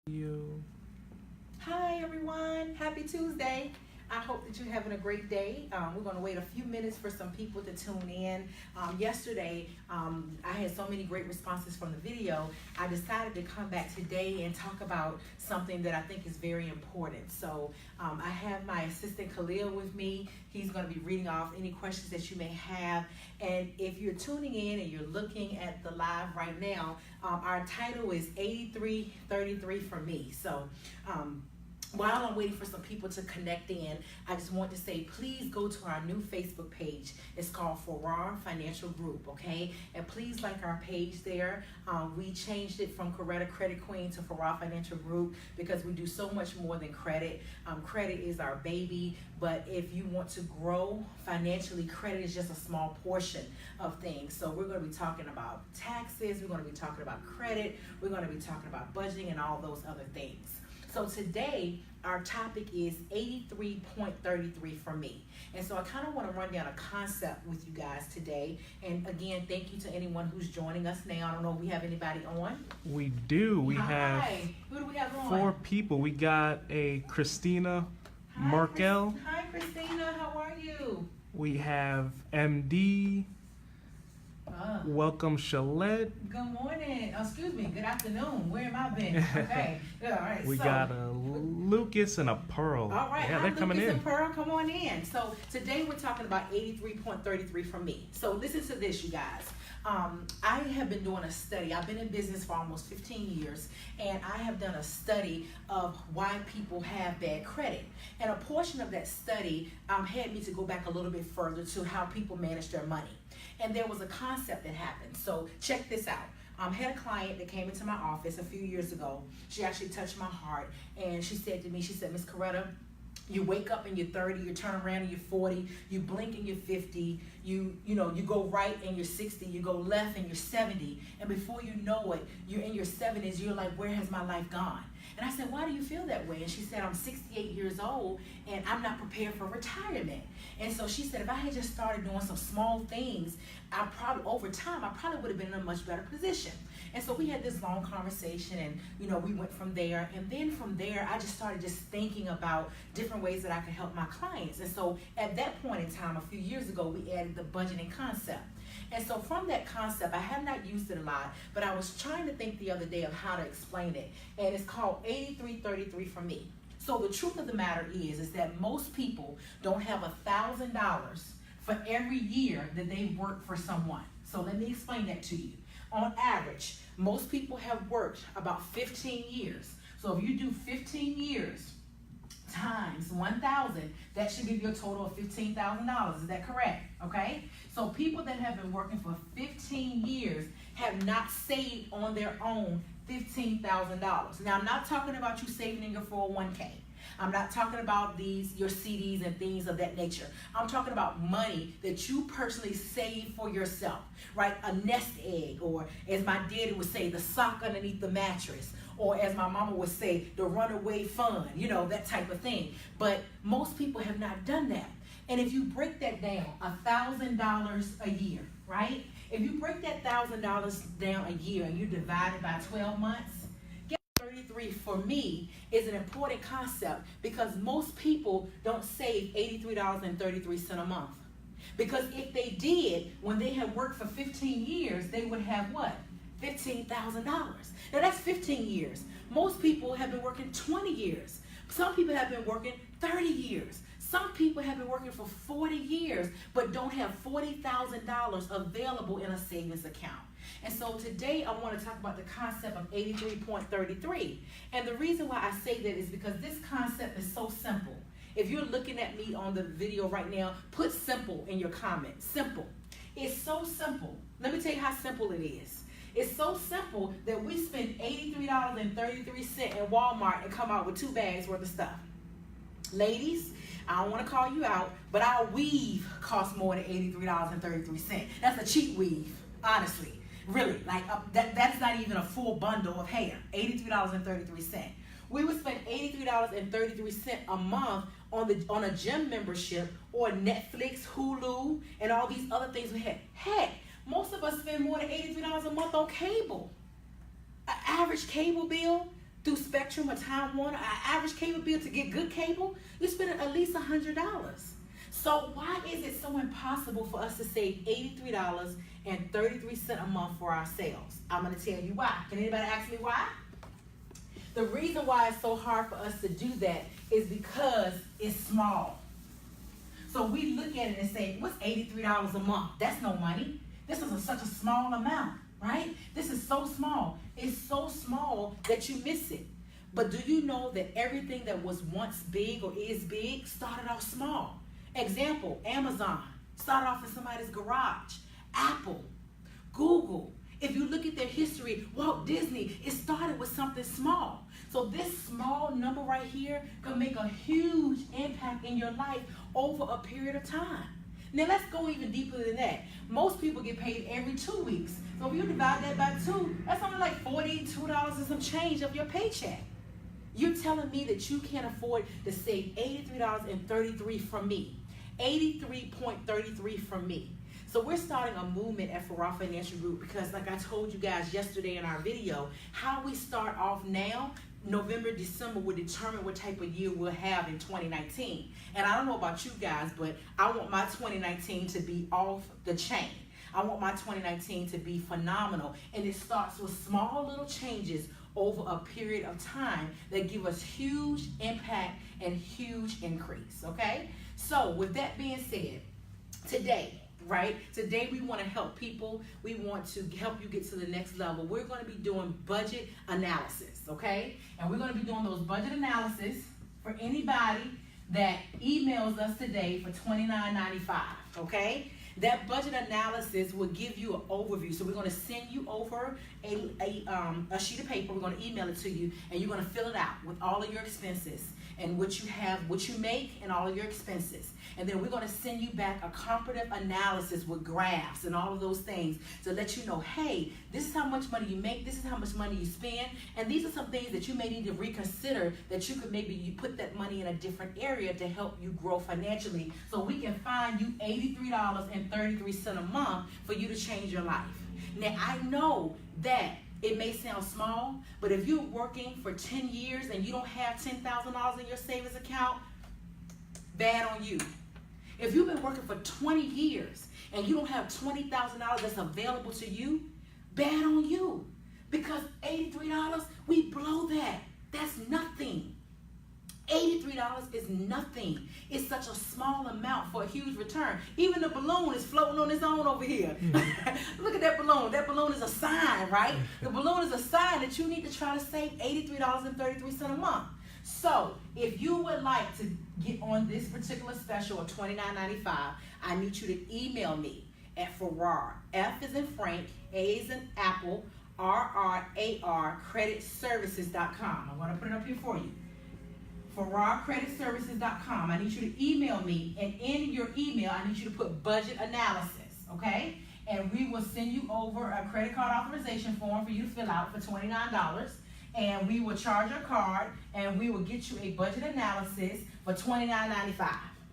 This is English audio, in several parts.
You. Hi everyone, happy Tuesday. I hope that you're having a great day. We're going to wait a few minutes for some people to tune in. Yesterday, I had so many great responses from the video. I decided to come back today and talk about something that I think is very important. So I have my assistant Khalil with me. He's going to be reading off any questions that you may have. And if you're tuning in and you're looking at the live right now, our title is 8333 for me. So while I'm waiting for some people to connect in, I just want to say, please go to our new Facebook page. It's called Farrar Financial Group, okay? And please like our page there. We changed it from Coretta Credit Queen to Farrar Financial Group because we do so much more than credit. Credit is our baby, but if you want to grow financially, credit is just a small portion of things. So we're going to be talking about taxes. We're going to be talking about credit. We're going to be talking about budgeting and all those other things. So today, our topic is 83.33 for me. And so I kind of want to run down a concept with you guys today. And again, thank you to anyone who's joining us now. I don't know if we have anybody on. We do. We have Who do we have on? 4 people. We got a Christina Markel. Hi, Christina. How are you? We have MD. Welcome, Shalette. Good morning. Oh, excuse me. Good afternoon. Where am I been? Okay. All right. We got a Lucas and a Pearl. All right. Yeah, they're coming Lucas in. and Pearl, come on in. So today we're talking about 83.33 for me. So listen to this, you guys. I have been doing a study. I've been in business for almost 15 years, and I have done a study of why people have bad credit. And a portion of that study had me to go back a little bit further to how people manage their money. And there was a concept that happened. So check this out. I had a client that came into my office a few years ago. She actually touched my heart, and she said to me, she said, Miss Coretta, you wake up and you're 30, you turn around and you're 40, you blink and you're 50, you go right and you're 60, you go left and you're 70, and before you know it, you're in your 70s, you're like, where has my life gone? And I said, why do you feel that way? And she said, I'm 68 years old and I'm not prepared for retirement. And so she said, if I had just started doing some small things, over time, I probably would have been in a much better position. And so we had this long conversation, and we went from there. And then from there, I just started just thinking about different ways that I could help my clients. And so at that point in time, a few years ago, we added the budgeting concept. And so from that concept, I have not used it a lot, but I was trying to think the other day of how to explain it. And it's called 8333 for me. So the truth of the matter is that most people don't have $1,000 for every year that they work for someone. So let me explain that to you. On average, most people have worked about 15 years. So if you do 15 years times 1,000, that should give you a total of $15,000. Is that correct? Okay? So people that have been working for 15 years have not saved on their own $15,000. Now, I'm not talking about you saving in your 401k. I'm not talking about your CDs and things of that nature. I'm talking about money that you personally save for yourself, right? A nest egg, or as my daddy would say, the sock underneath the mattress, or as my mama would say, the runaway fund, that type of thing. But most people have not done that. And if you break that down, $1,000 a year, right? If you break that $1,000 down a year and you divide it by 12 months, 33 for me is an important concept because most people don't save $83.33 a month. Because if they did, when they had worked for 15 years, they would have what? $15,000. Now that's 15 years. Most people have been working 20 years. Some people have been working 30 years. Some people have been working for 40 years but don't have $40,000 available in a savings account. And so today I want to talk about the concept of 83.33. And the reason why I say that is because this concept is so simple. If you're looking at me on the video right now, put simple in your comments. Simple. It's so simple. Let me tell you how simple it is. It's so simple that we spend $83.33 in Walmart and come out with 2 bags worth of stuff. Ladies, I don't want to call you out, but our weave costs more than $83.33. That's a cheap weave, honestly. Really, like that's not even a full bundle of hair, $83.33. We would spend $83.33 a month on a gym membership or Netflix, Hulu, and all these other things we had. Heck, most of us spend more than $83 a month on cable. An average cable bill Through Spectrum or Time Warner, our average cable bill to get good cable, you're spending at least $100. So why is it so impossible for us to save $83.33 a month for ourselves? I'm going to tell you why. Can anybody ask me why? The reason why it's so hard for us to do that is because it's small. So we look at it and say, what's $83 a month? That's no money. This is such a small amount, right? This is so small. It's so small that you miss it. But do you know that everything that was once big or is big started off small? Example, Amazon started off in somebody's garage. Apple, Google. If you look at their history, Walt Disney, it started with something small. So this small number right here can make a huge impact in your life over a period of time. Now let's go even deeper than that. Most people get paid every 2 weeks. So if you divide that by 2, that's only like $42 and some change of your paycheck. You're telling me that you can't afford to save $83.33 from me. $83.33 from me. So we're starting a movement at Farrar Financial Group because, like I told you guys yesterday in our video, how we start off now, November, December, will determine what type of year we'll have in 2019. And I don't know about you guys, but I want my 2019 to be off the chain. I want my 2019 to be phenomenal. And it starts with small little changes over a period of time that give us huge impact and huge increase, okay? So with that being said, today, right? Today we want to help people. We want to help you get to the next level. We're going to be doing budget analysis, okay? And we're going to be doing those budget analysis for anybody that emails us today for $29.95, okay? That budget analysis will give you an overview. So we're going to send you over a sheet of paper. We're going to email it to you, and you're going to fill it out with all of your expenses and what you have, what you make, and all of your expenses. And then we're going to send you back a comparative analysis with graphs and all of those things to let you know, hey, this is how much money you make, this is how much money you spend, and these are some things that you may need to reconsider, that you could maybe you put that money in a different area to help you grow financially, so we can find you $83.33 a month for you to change your life. Now, I know that it may sound small, but if you're working for 10 years and you don't have $10,000 in your savings account, bad on you. If you've been working for 20 years and you don't have $20,000 that's available to you, bad on you. Because $83, we blow that. That's nothing. $83 is nothing. It's such a small amount for a huge return. Even the balloon is floating on its own over here. Look at that balloon. That balloon is a sign, right? The balloon is a sign that you need to try to save $83.33 a month. So if you would like to get on this particular special of $29.95, I need you to email me at Farrar, F as in Frank, A as in Apple, RRAR, creditservices.com. I'm going to put it up here for you. FarrarCreditServices.com. I need you to email me, and in your email, I need you to put budget analysis, okay? And we will send you over a credit card authorization form for you to fill out for $29, and we will charge your card, and we will get you a budget analysis for $29.95,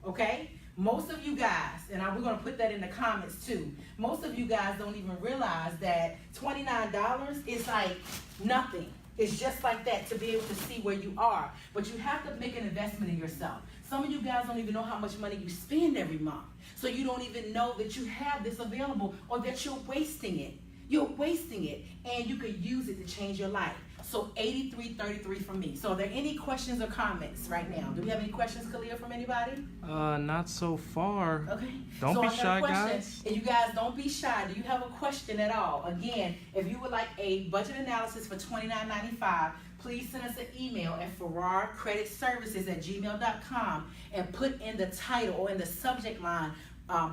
okay? Most of you guys, and we're going to put that in the comments too, most of you guys don't even realize that $29 is like nothing. It's just like that to be able to see where you are. But you have to make an investment in yourself. Some of you guys don't even know how much money you spend every month. So you don't even know that you have this available or that you're wasting it. You're wasting it, and you could use it to change your life. So $83.33 from me. So are there any questions or comments right now? Do we have any questions, Khalil, from anybody? Not so far. Okay. Don't be shy, guys. And you guys, don't be shy. Do you have a question at all? Again, if you would like a budget analysis for $29.95, please send us an email at FarrarCreditServices@gmail.com and put in the title or in the subject line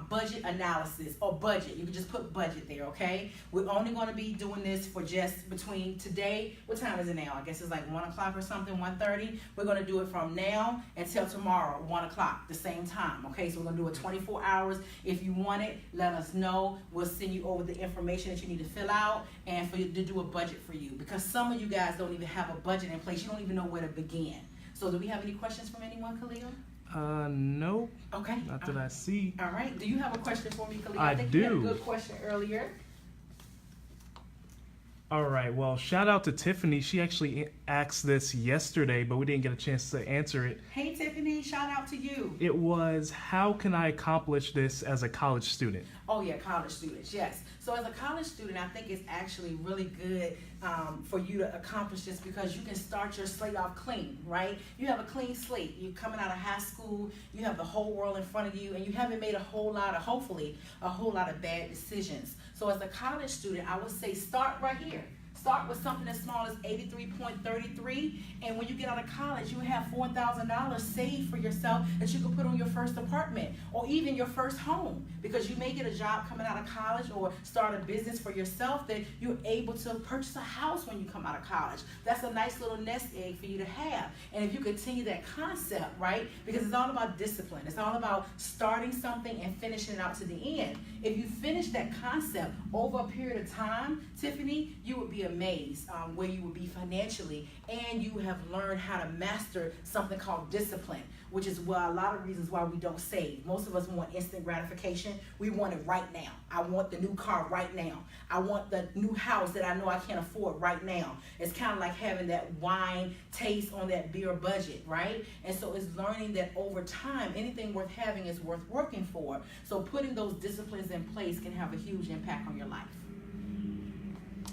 budget analysis or budget. You can just put budget there, okay? We're only going to be doing this for just between today. What time is it now? I guess it's like 1 o'clock or something, 1:30. We're going to do it from now until tomorrow, 1 o'clock, the same time, okay? So we're going to do it 24 hours. If you want it, let us know. We'll send you over the information that you need to fill out and for you to do a budget for you, because some of you guys don't even have a budget in place. You don't even know where to begin. So do we have any questions from anyone, Khalil? Nope. Okay. Not that I see. All right. Do you have a question for me, Khalil? I think do. You had a good question earlier. All right. Well, shout out to Tiffany. She actually asked this yesterday, but we didn't get a chance to answer it. Hey, Tiffany, shout out to you. It was, how can I accomplish this as a college student? Oh, yeah, college students, yes. So as a college student, I think it's actually really good for you to accomplish this because you can start your slate off clean, right? You have a clean slate. You're coming out of high school. You have the whole world in front of you, and you haven't made hopefully, a whole lot of bad decisions. So as a college student, I would say start right here. Start with something as small as 83.33, and when you get out of college, you have $4,000 saved for yourself that you can put on your first apartment or even your first home, because you may get a job coming out of college or start a business for yourself that you're able to purchase a house when you come out of college. That's a nice little nest egg for you to have. And if you continue that concept, right, because it's all about discipline. It's all about starting something and finishing it out to the end. If you finish that concept over a period of time, Tiffany, you would be amazed where you would be financially, and you have learned how to master something called discipline, which is a lot of reasons why we don't save. Most of us want instant gratification. We want it right now. I want the new car right now. I want the new house that I know I can't afford right now. It's kind of like having that wine taste on that beer budget, right? And so it's learning that over time, anything worth having is worth working for. So putting those disciplines in place can have a huge impact on your life.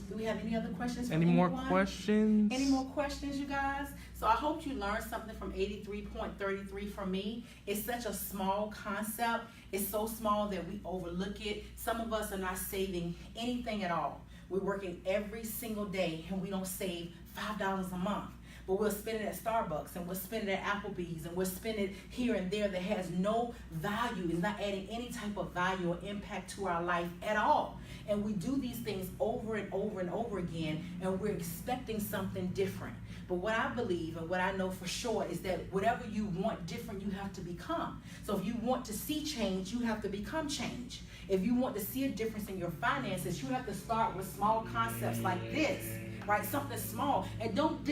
Do we have any other questions from anyone? More questions? Any more questions, you guys? So I hope you learned something from 83.33 from me. It's such a small concept. It's so small that we overlook it. Some of us are not saving anything at all. We're working every single day and we don't save $5 a month. But we'll spend it at Starbucks, and we'll spend it at Applebee's, and we'll spend it here and there that has no value. It's not adding any type of value or impact to our life at all. And we do these things over and over and over again, and we're expecting something different. But what I believe and what I know for sure is that whatever you want different, you have to become. So if you want to see change, you have to become change. If you want to see a difference in your finances, you have to start with small concepts like this. Right, something small, and don't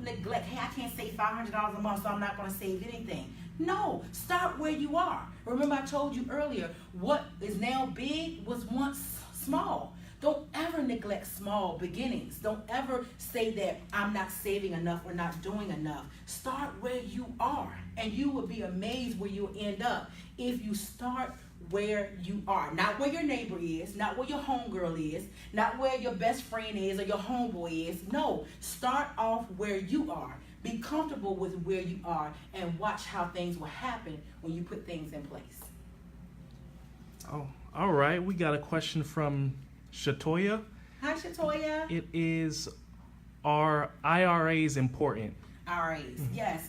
neglect. Hey, I can't save $500 a month, so I'm not going to save anything. No, start where you are. Remember, I told you earlier, what is now big was once small. Don't ever neglect small beginnings. Don't ever say that I'm not saving enough or not doing enough. Start where you are, and you will be amazed where you'll end up if you start where you are. Not where your neighbor is, not where your homegirl is, not where your best friend is or your homeboy is. No, start off where you are. Be comfortable with where you are and watch how things will happen when you put things in place. Oh, all right. We got a question from Shatoya. Hi, Shatoya. It is, are IRAs important? IRAs, yes.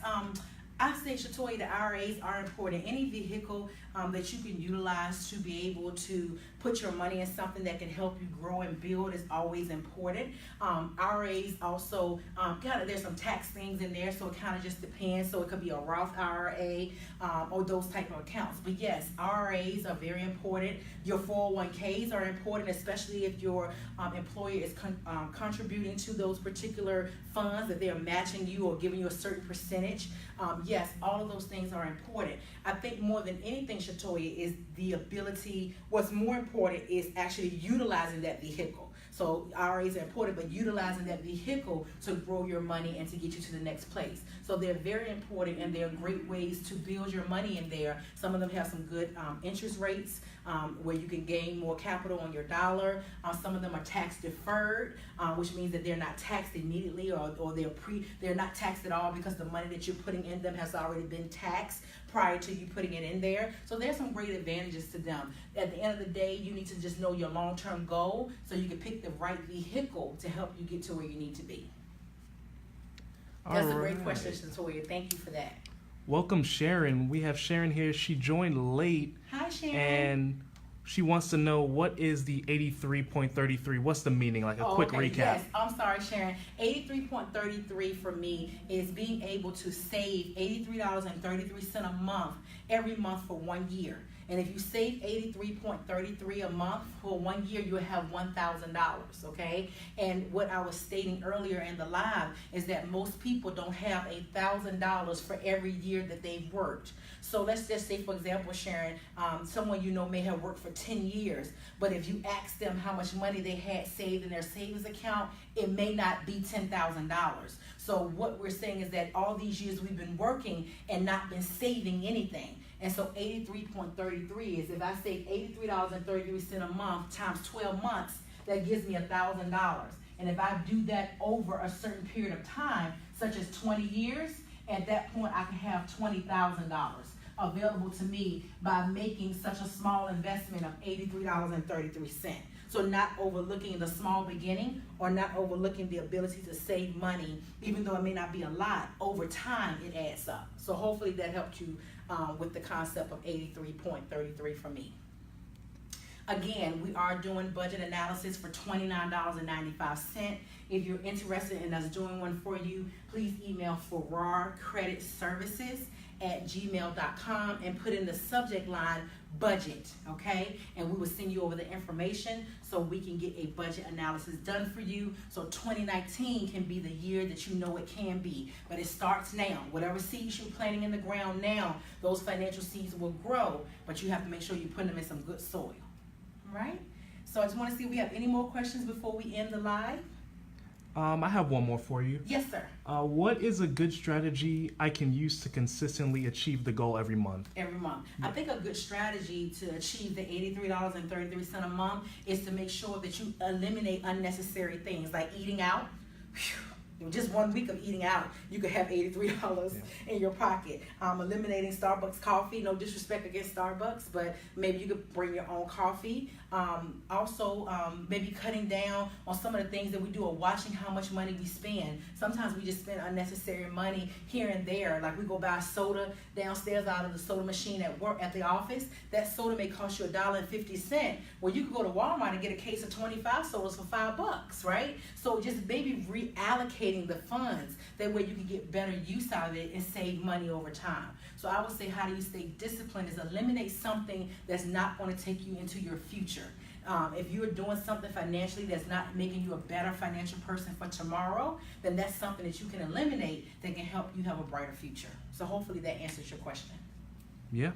I say, Shatoya, the IRAs are important. Any vehicle that you can utilize to be able to put your money in something that can help you grow and build is always important. IRAs also, there's some tax things in there, so it kind of just depends. So it could be a Roth IRA or those type of accounts. But yes, IRAs are very important. Your 401ks are important, especially if your employer is contributing to those particular funds, that they're matching you or giving you a certain percentage. Yes, all of those things are important. I think more than anything, Shatoya, is the ability, what's more important is actually utilizing that vehicle. So IRAs are important, but utilizing that vehicle to grow your money and to get you to the next place. So they're very important, and they're great ways to build your money in there. Some of them have some good interest rates where you can gain more capital on your dollar. Some of them are tax deferred, which means that they're not taxed immediately, or they're not taxed at all, because the money that you're putting in them has already been taxed prior to you putting it in there. So there's some great advantages to them. At the end of the day, you need to just know your long-term goal so you can pick the right vehicle to help you get to where you need to be. That's a great question, Shatoya. Thank you for that. Welcome, Sharon. We have Sharon here. She joined late. Hi, Sharon. And she wants to know, what is the 83.33? What's the meaning? Like a quick recap. Yes, I'm sorry, Sharon. 83.33 for me is being able to save $83.33 a month every month for 1 year. And if you save $83.33 a month for 1 year, you'll have $1,000, okay? And what I was stating earlier in the live is that most people don't have $1,000 for every year that they've worked. So let's just say, for example, Sharon, someone you know may have worked for 10 years, but if you ask them how much money they had saved in their savings account, it may not be $10,000. So what we're saying is that all these years we've been working and not been saving anything. And so 83.33 is, if I save $83.33 a month times 12 months, that gives me $1,000. And if I do that over a certain period of time, such as 20 years, at that point I can have $20,000 available to me by making such a small investment of $83.33. So not overlooking the small beginning, or not overlooking the ability to save money, even though it may not be a lot, over time it adds up. So hopefully that helped you with the concept of 83.33 for me. Again, we are doing budget analysis for $29.95. If you're interested in us doing one for you, please email farrarcreditservices@gmail.com and put in the subject line budget, okay? And we will send you over the information so we can get a budget analysis done for you, so 2019 can be the year that you know it can be. But it starts now. Whatever seeds you're planting in the ground now, those financial seeds will grow, but you have to make sure you put them in some good soil. Right? So I just want to see if we have any more questions before we end the live. I have one more for you. Yes, sir. What is a good strategy I can use to consistently achieve the goal every month? Every month. Yeah. I think a good strategy to achieve the $83.33 a month is to make sure that you eliminate unnecessary things like eating out. Just 1 week of eating out, you could have $83 in your pocket. Eliminating Starbucks coffee, no disrespect against Starbucks, but maybe you could bring your own coffee. Also, maybe cutting down on some of the things that we do, or watching how much money we spend. Sometimes we just spend unnecessary money here and there. Like we go buy soda downstairs out of the soda machine at work, at the office. That soda may cost you $1.50. Well, you could go to Walmart and get a case of 25 sodas for $5, right? So just maybe reallocating the funds. That way you can get better use out of it and save money over time. So I would say, how do you stay disciplined is eliminate something that's not going to take you into your future. If you're doing something financially that's not making you a better financial person for tomorrow, then that's something that you can eliminate that can help you have a brighter future. So hopefully that answers your question. Yeah.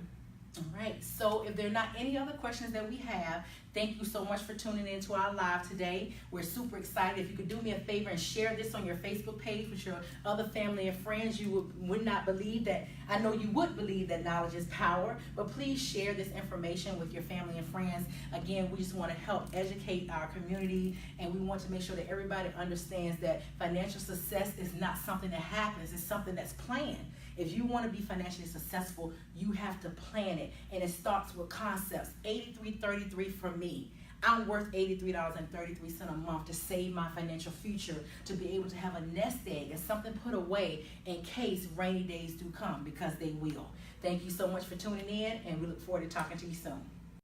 All right, so if there are not any other questions that we have, thank you so much for tuning in to our live today. We're super excited. If you could do me a favor and share this on your Facebook page with your other family and friends, you would not believe that. I know you would believe that knowledge is power, but please share this information with your family and friends. Again, we just want to help educate our community, and we want to make sure that everybody understands that financial success is not something that happens, it's something that's planned. If you want to be financially successful, you have to plan it. And it starts with concepts. 83.33 for me. I'm worth $83.33 a month to save my financial future, to be able to have a nest egg and something put away in case rainy days do come, because they will. Thank you so much for tuning in, and we look forward to talking to you soon.